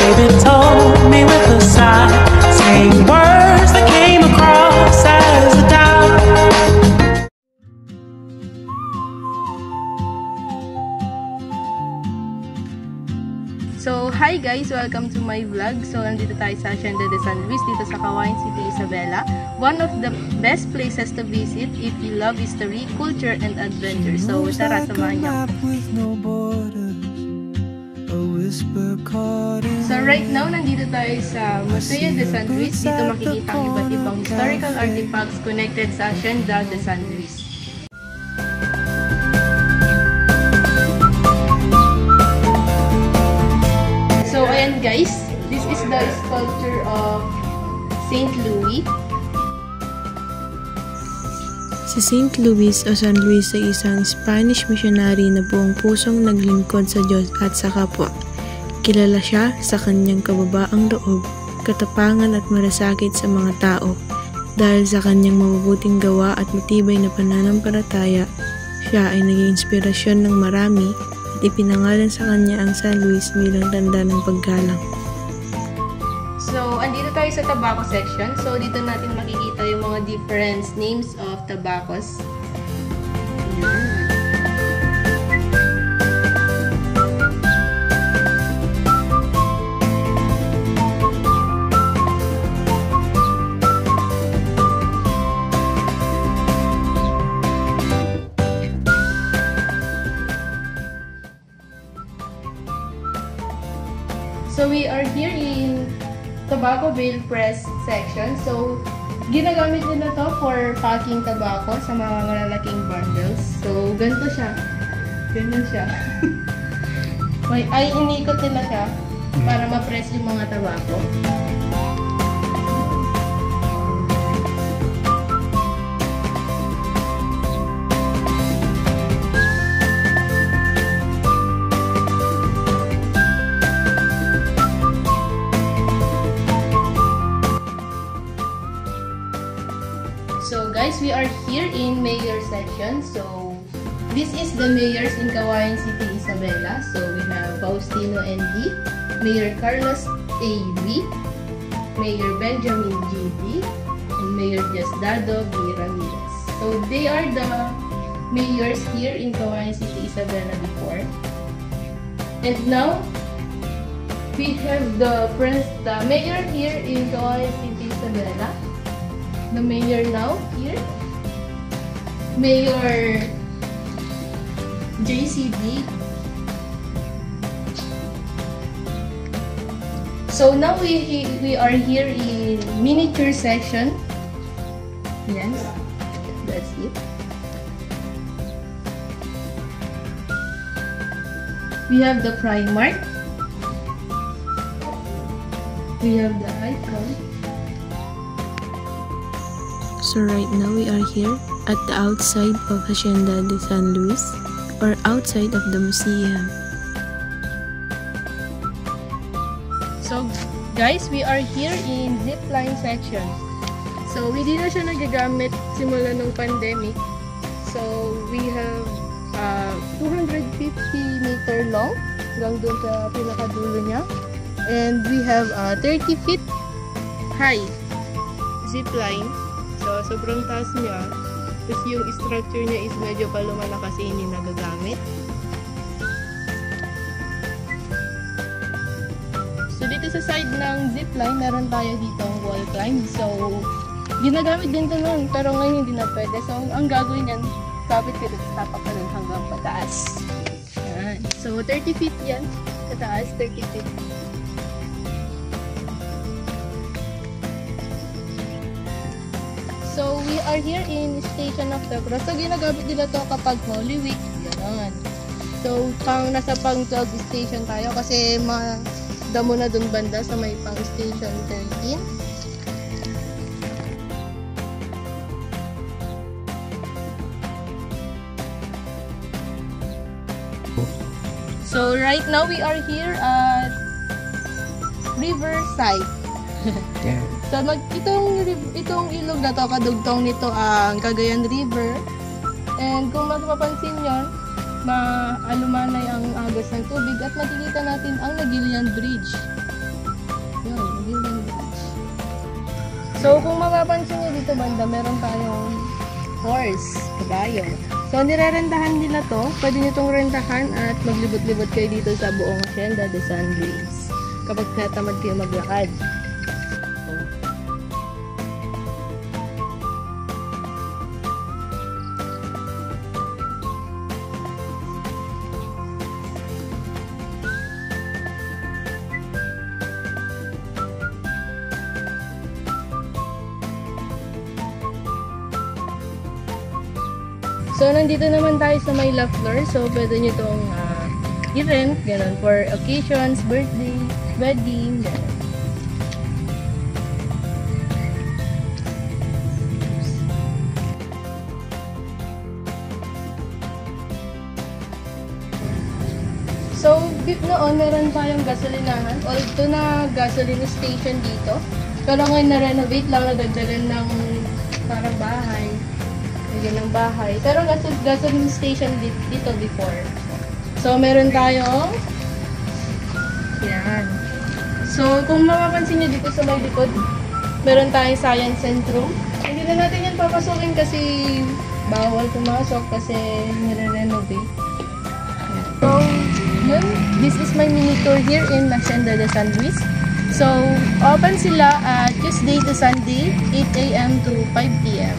baby told me with a sigh, saying words that came across as a doubt. So, hi guys! Welcome to my vlog. So, nandito tayo sa Hacienda de San Luis dito sa Caguayan City, Isabela. One of the best places to visit if you love history, culture, and adventure. So, tara, samahan niyo. So, right now, nandito tayo sa Museo de San Luis. Dito makikita ang iba't ibang historical artifacts connected sa Hacienda de San Luis. So, ayan guys, this is the sculpture of Saint Louis. Si Saint Louis o San Luis ay isang Spanish missionary na buong pusong naglingkod sa Diyos at sa kapwa. Kilala siya sa kanyang kababaang loob, katapangan at malasakit sa mga tao. Dahil sa kanyang mabubuting gawa at matibay na pananampalataya, siya ay naging inspirasyon ng marami at ipinangalan sa kanya ang San Luis bilang tanda ng paggalang. So, andito tayo sa tobacco section. So, dito natin makikita yung mga different names of tobaccos. So, we are here in tobacco bale press section. So, ginagamit nila to for packing tobacco sa mga malalaking bundles. So, ganito siya. Ganyan siya. Ay, inikot nila siya para ma-press yung mga tobacco. So guys, we are here in Mayor section. So this is the mayors in Caguayan City, Isabela. So we have Faustino N.D., Mayor Carlos A.V., Mayor Benjamin G.D., and Mayor Diosdado B. Ramirez. So they are the mayors here in Caguayan City, Isabela before. And now we have the mayor here in Caguayan City, Isabela. The mayor now here, Mayor JCD. So now we are here in miniature section. Yes, that's it. We have the Primark. We have the icon. So right now we are here at the outside of Hacienda de San Luis, or outside of the museum. So guys, we are here in zipline section. So hindi na siya nagagamit simula ng pandemic. So we have 250 meter long hanggang doon sa pinakadulo niya. And we have 30 feet high zipline. So, sobrang taas niya. Tapos yung structure niya is medyo palumala kasi hindi nagagamit. So, dito sa side ng zipline, meron tayo dito ang wall climb. So, ginagamit din ito nun, pero ngayon hindi na pwede. So, ang gagawin yan, kapit ka dito, tapak ka nun hanggang pataas. Yan. So, 30 feet yan. Kataas, 30 feet. So, we are here in Station of the Cross. So, ginagamit nila to kapag Holy Week. Yan. So, nasa pang 12 station tayo kasi damo na dun banda sa may pang Station 13. So, right now we are here at Riverside. Yeah. So, itong ilog na to, kadugtong nito ang Cagayan River. And kung mapapansin nyo, maalumanay ang agos ng tubig at makikita natin ang Nagilian Bridge. So, kung mapapansin nyo dito banda, meron tayong horse, kabayo. So, nirerentahan nila to. Pwede nyo itong rentahan at maglibot-libot kayo dito sa buong Hacienda de San Luis kapag natamad kayo maglakad. So, nandito naman tayo sa may left floor. So, pwede nyo itong i-rent, gano'n, for occasions, birthday, wedding, gano'n. So, noon, meron tayong gasolinahan. O, ito na gasoline station dito. Pero ngayon na-renovate lang, nadagdagan ng parang bahay. Ng bahay. Pero gasoline station dito before. So, meron tayong yan. So, kung mapapansin nyo dito sa may likod, meron tayong Science Centrum. Hindi na natin yan papasukin kasi bawal pumasok kasi nire-renovate. So, yun. This is my mini tour here in Hacienda de San Luis. So, open sila Tuesday to Sunday, 8 a.m. to 5 p.m.